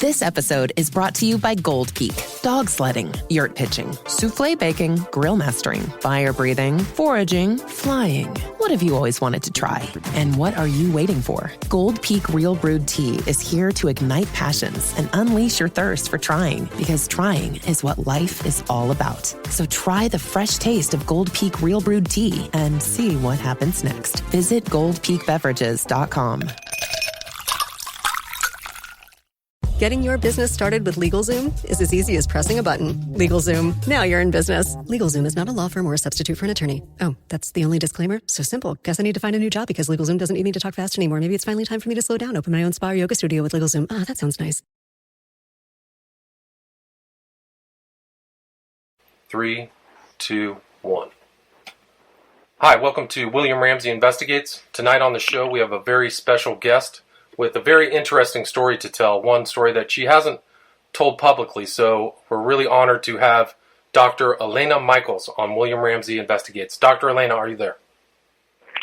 This episode is brought to you by Gold Peak. Dog sledding, yurt pitching, souffle baking, grill mastering, fire breathing, foraging, flying. What have you always wanted to try? And what are you waiting for? Gold Peak Real Brewed Tea is here to ignite passions and unleash your thirst for trying, because trying is what life is all about. So try the fresh taste of Gold Peak Real Brewed Tea and see what happens next. Visit goldpeakbeverages.com. Getting your business started with LegalZoom is as easy as pressing a button. LegalZoom, now you're in business. LegalZoom is not a law firm or a substitute for an attorney. Oh, that's the only disclaimer? So simple. Guess I need to find a new job because LegalZoom doesn't need me to talk fast anymore. Maybe it's finally time for me to slow down, open my own spa or yoga studio with LegalZoom. Ah, that sounds nice. 3, 2, 1. Hi, welcome to William Ramsey Investigates. Tonight on the show we have a very special guest with a very interesting story to tell, one story that she hasn't told publicly, so we're really honored to have Dr. Elena Michaels on William Ramsey Investigates. Dr. Elena, are you there?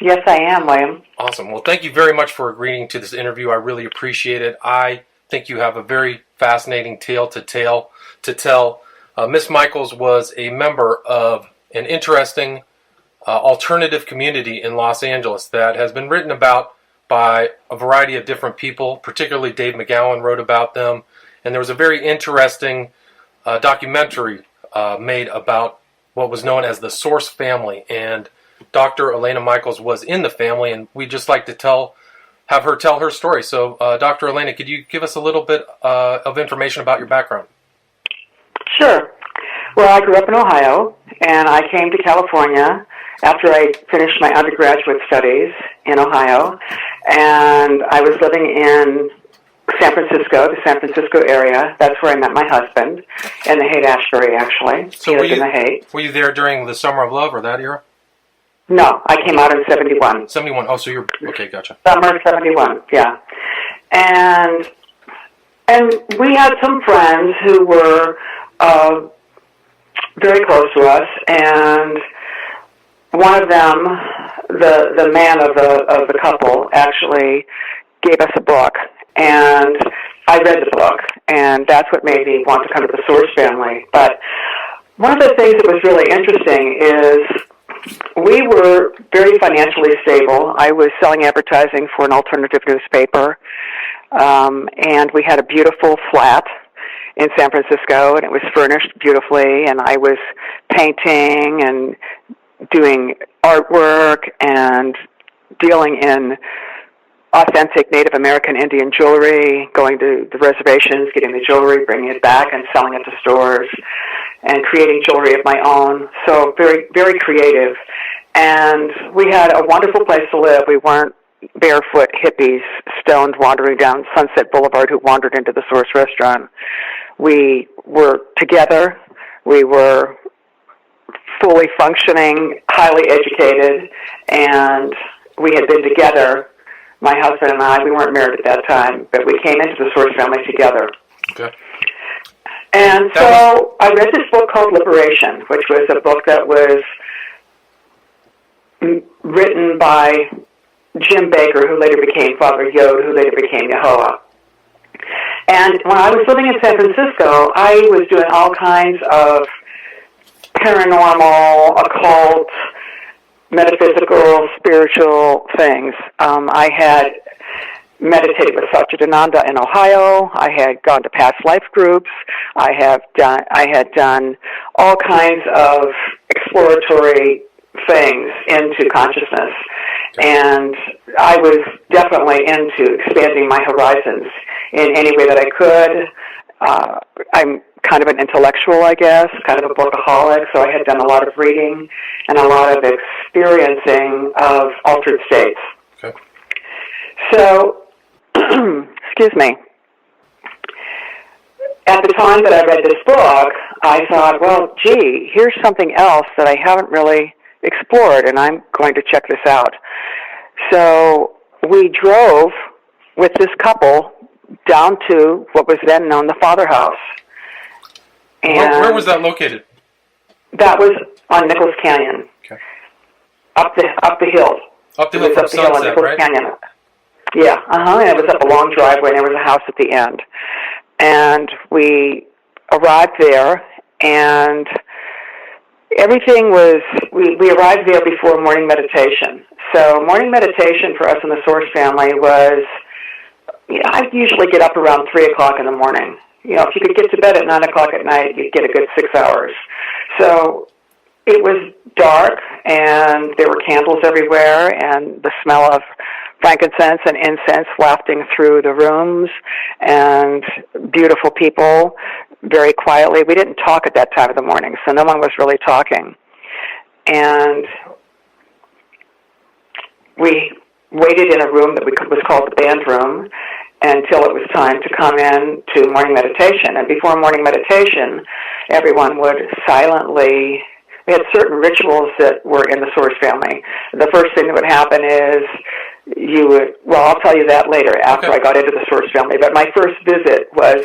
Yes, I am, William. Awesome. Well, thank you very much for agreeing to this interview. I really appreciate it. I think you have a very fascinating tale to tell. Miss Michaels was a member of an interesting alternative community in Los Angeles that has been written about by a variety of different people, particularly Dave McGowan wrote about them. And there was a very interesting documentary made about what was known as the Source family. And Dr. Elena Michaels was in the family, and we'd just like to have her tell her story. So, Dr. Elena, could you give us a little bit of information about your background? Sure. Well, I grew up in Ohio, and I came to California after I finished my undergraduate studies in Ohio, and I was living in San Francisco, the San Francisco area. That's where I met my husband, in the Haight-Ashbury, actually. So he lived in the Haight. Were you there during the Summer of Love or that era? No, I came out in 71. 71. Oh, so you're, okay, gotcha. Summer of 71, yeah. And we had some friends who were very close to us, and one of them, the man of the couple, actually gave us a book, and I read the book, and that's what made me want to come to the Source family. But one of the things that was really interesting is we were very financially stable. I was selling advertising for an alternative newspaper, and we had a beautiful flat in San Francisco, and it was furnished beautifully, and I was painting and doing artwork and dealing in authentic Native American Indian jewelry, going to the reservations, getting the jewelry, bringing it back and selling it to stores, and creating jewelry of my own. So very, very creative. And we had a wonderful place to live. We weren't barefoot hippies stoned wandering down Sunset Boulevard who wandered into the Source restaurant. We were together. We were fully functioning, highly educated, and we had been together, my husband and I. We weren't married at that time, but we came into the Source family together. Okay. And so I read this book called Liberation, which was a book that was written by Jim Baker, who later became Father-yod, who later became Yehovah. And when I was living in San Francisco, I was doing all kinds of paranormal, occult, metaphysical, spiritual things. I had meditated with Satchidananda in Ohio. I had gone to past life groups. I had done all kinds of exploratory things into consciousness. And I was definitely into expanding my horizons in any way that I could. I'm kind of an intellectual, I guess, kind of a bookaholic, so I had done a lot of reading and a lot of experiencing of altered states. Okay. So, excuse me, at the time that I read this book, I thought, well, gee, here's something else that I haven't really explored, and I'm going to check this out. So we drove with this couple down to what was then known the Father House. And where was that located? That was on Nichols Canyon. Okay. Up the hill. Up the hill from Sunset, on Nichols right? Canyon. Yeah, and it was up a long driveway, and there was a house at the end. and we arrived there, and everything was, we arrived there before morning meditation. So morning meditation for us in the Source family was, I usually get up around 3 o'clock in the morning. If you could get to bed at 9 o'clock at night, you'd get a good 6 hours. So it was dark, and there were candles everywhere, and the smell of frankincense and incense wafting through the rooms, and beautiful people very quietly. We didn't talk at that time of the morning, so no one was really talking. And we waited in a room that was called the band room until it was time to come in to morning meditation. And before morning meditation, everyone would silently, we had certain rituals that were in the Source family. The first thing that would happen is I'll tell you that later after I got into the Source family, but my first visit was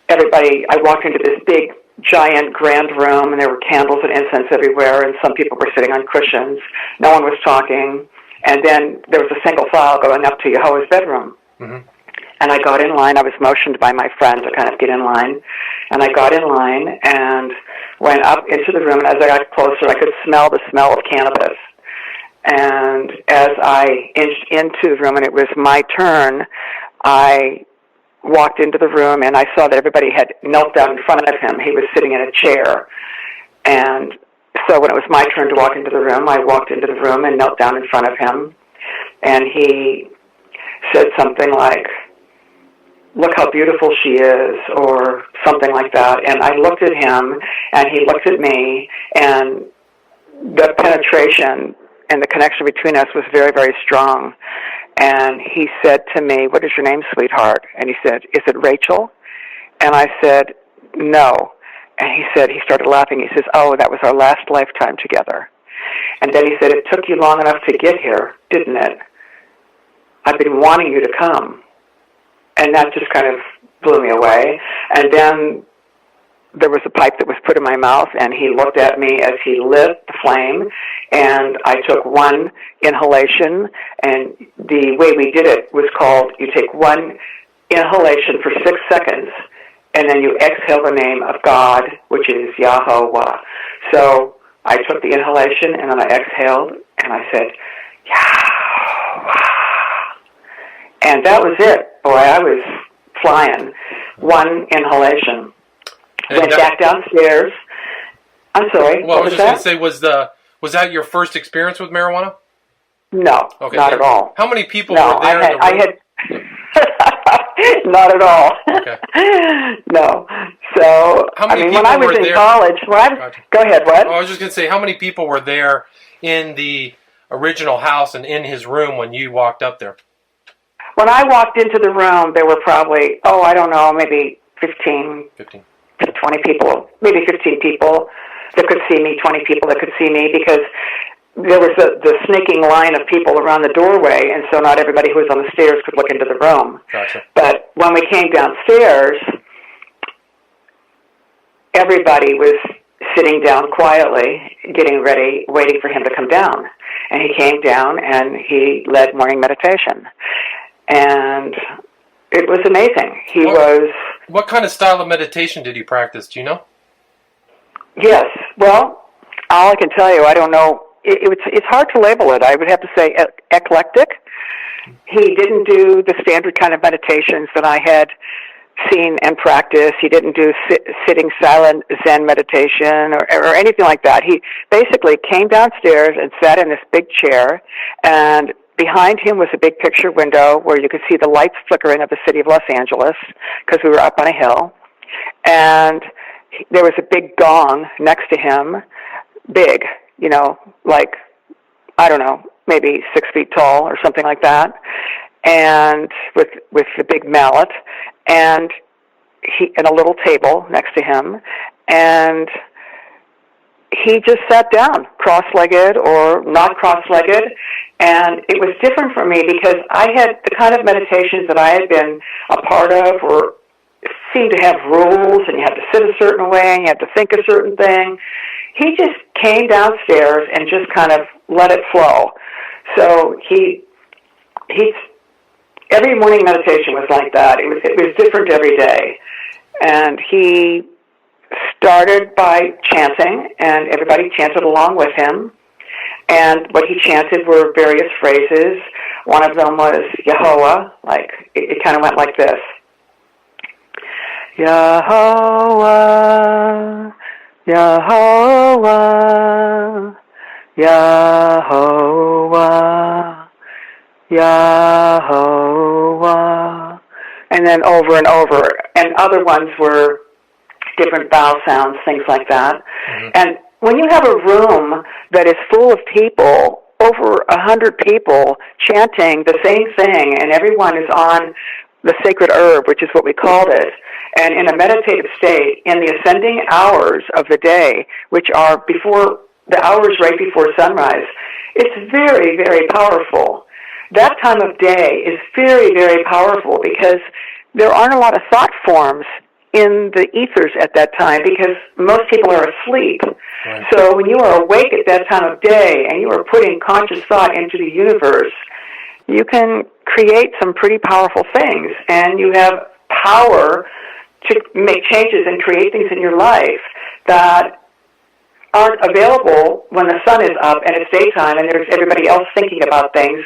I walked into this big, giant, grand room, and there were candles and incense everywhere, and some people were sitting on cushions. No one was talking. And then there was a single file going up to Yahweh's bedroom. Mm-hmm. And I got in line. I was motioned by my friend to kind of get in line. And I got in line and went up into the room. And as I got closer, I could smell the smell of cannabis. And as I inched into the room and it was my turn, I walked into the room and I saw that everybody had knelt down in front of him. He was sitting in a chair. And so when it was my turn to walk into the room, I walked into the room and knelt down in front of him. And he said something like, "Look how beautiful she is," or something like that. And I looked at him, and he looked at me, and the penetration and the connection between us was very, very strong. And he said to me, "What is your name, sweetheart?" And he said, "Is it Rachel?" And I said, "No." And he started laughing. He says, "Oh, that was our last lifetime together." And then he said, "It took you long enough to get here, didn't it? I've been wanting you to come." And that just kind of blew me away. And then there was a pipe that was put in my mouth, and he looked at me as he lit the flame, and I took one inhalation, and the way we did it was called, you take one inhalation for 6 seconds, and then you exhale the name of God, which is Yahweh. So I took the inhalation, and then I exhaled, and I said, Yahweh. And that was it. Boy, I was flying. One inhalation. Went back downstairs. I'm sorry. Well, I was just going to say, was that your first experience with marijuana? No, not at all. How many people were there? I had not at all. Okay. No. So, when I was in college, go ahead, what? I was just going to say, how many people were there in the original house and in his room when you walked up there? When I walked into the room, there were probably, I don't know, maybe 15 to 20 people, maybe 15 people that could see me, 20 people that could see me, because there was the snaking line of people around the doorway, and so not everybody who was on the stairs could look into the room. Gotcha. But when we came downstairs, everybody was sitting down quietly, getting ready, waiting for him to come down. And he came down, and he led morning meditation. And it was amazing. What kind of style of meditation did he practice? Do you know? Yes. Well, all I can tell you, I don't know. It's hard to label it. I would have to say eclectic. He didn't do the standard kind of meditations that I had seen and practiced. He didn't do sitting silent Zen meditation or anything like that. He basically came downstairs and sat in this big chair, and behind him was a big picture window where you could see the lights flickering of the city of Los Angeles, because we were up on a hill. And there was a big gong next to him, big, like, I don't know, maybe 6 feet tall or something like that, and with the big mallet, and a little table next to him, and he just sat down, cross-legged or not cross-legged, and it was different for me because I had the kind of meditations that I had been a part of seemed to have rules, and you had to sit a certain way, and you had to think a certain thing. He just came downstairs and just kind of let it flow. So every morning meditation was like that. It was different every day. And he started by chanting, and everybody chanted along with him. And what he chanted were various phrases. One of them was Yehovah, like it kind of went like this. Yehovah, Yehovah, Yehovah, Yehovah. And then over and over. And other ones were different vowel sounds, things like that. Mm-hmm. And when you have a room that is full of people, over 100 people chanting the same thing, and everyone is on the sacred herb, which is what we called it, and in a meditative state, in the ascending hours of the day, which are before the hours right before sunrise, it's very, very powerful. That time of day is very, very powerful because there aren't a lot of thought forms in the ethers at that time because most people are asleep. Right. So when you are awake at that time of day and you are putting conscious thought into the universe, you can create some pretty powerful things, and you have power to make changes and create things in your life that aren't available when the sun is up and it's daytime and there's everybody else thinking about things,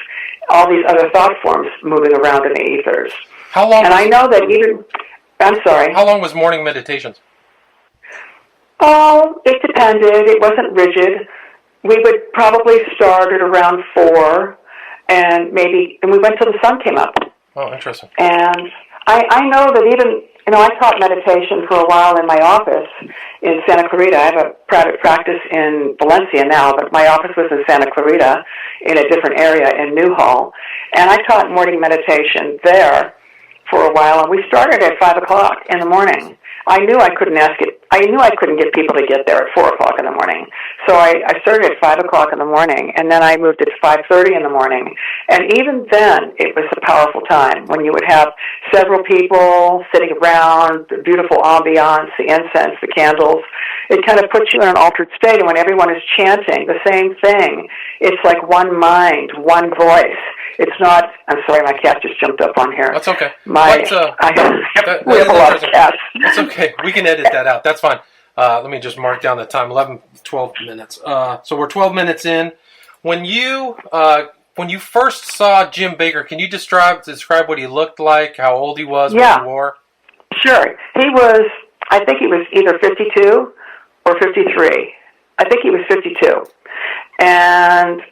all these other thought forms moving around in the ethers. How long? And I know that even... I'm sorry. How long was morning meditations? Oh, it depended. It wasn't rigid. We would probably start at around 4, and we went till the sun came up. Oh, interesting. And I know that even, I taught meditation for a while in my office in Santa Clarita. I have a private practice in Valencia now, but my office was in Santa Clarita in a different area in Newhall. And I taught morning meditation there for a while, and we started at 5 o'clock in the morning. I knew I couldn't get people to get there at 4 o'clock in the morning. So I started at 5 o'clock in the morning, and then I moved it to 5:30 in the morning. And even then, it was a powerful time when you would have several people sitting around, the beautiful ambiance, the incense, the candles. It kind of puts you in an altered state, and when everyone is chanting the same thing, it's like one mind, one voice. It's not, I'm sorry, my cat just jumped up on here. That's okay. We have a lot of cats. That's okay. We can edit that out. That's fine. Let me just mark down the time, 12 minutes. So we're 12 minutes in. When you first saw Jim Bakker, can you describe what he looked like, how old he was, what he wore? Sure. I think he was either 52 or 53. I think he was 52. And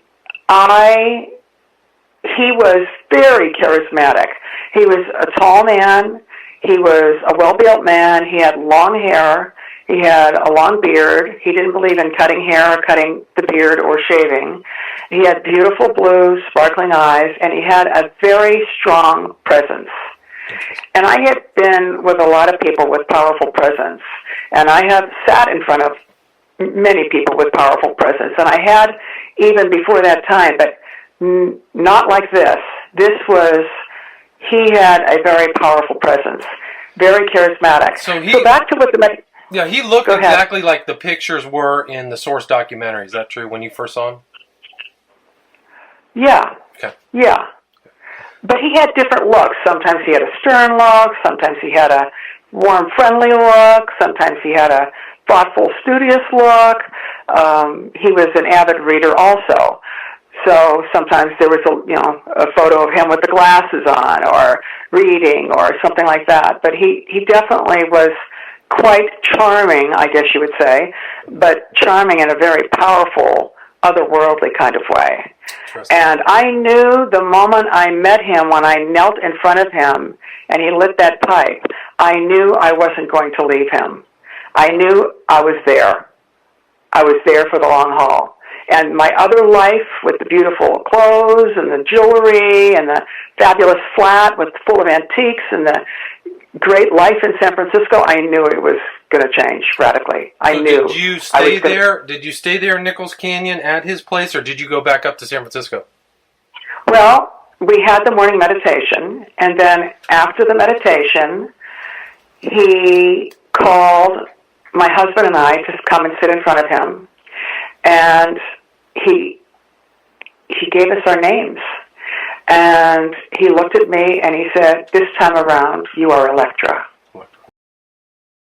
he was very charismatic. He was a tall man. He was a well-built man. He had long hair. He had a long beard. He didn't believe in cutting hair or cutting the beard or shaving. He had beautiful blue, sparkling eyes, and he had a very strong presence. And I had been with a lot of people with powerful presence, and I have sat in front of many people with powerful presence, and I had even before that time, but not like this. He had a very powerful presence, very charismatic. So back to what he looked exactly like the pictures were in the Source documentary. Is that true when you first saw him? Yeah. Okay. Yeah. But he had different looks. Sometimes he had a stern look. Sometimes he had a warm, friendly look. Sometimes he had a thoughtful, studious look. He was an avid reader also. So sometimes there was a photo of him with the glasses on or reading or something like that. But he definitely was quite charming, I guess you would say, but charming in a very powerful, otherworldly kind of way. And I knew the moment I met him, when I knelt in front of him and he lit that pipe, I knew I wasn't going to leave him. I knew I was there. I was there for the long haul. And my other life with the beautiful clothes and the jewelry and the fabulous flat full of antiques and the great life in San Francisco, I knew it was going to change radically. I knew. Did you stay there? Did you stay there in Nichols Canyon at his place, or did you go back up to San Francisco? Well, we had the morning meditation, and then after the meditation, he called my husband and I to come and sit in front of him, and he gave us our names. And he looked at me and he said, "This time around, you are Electra."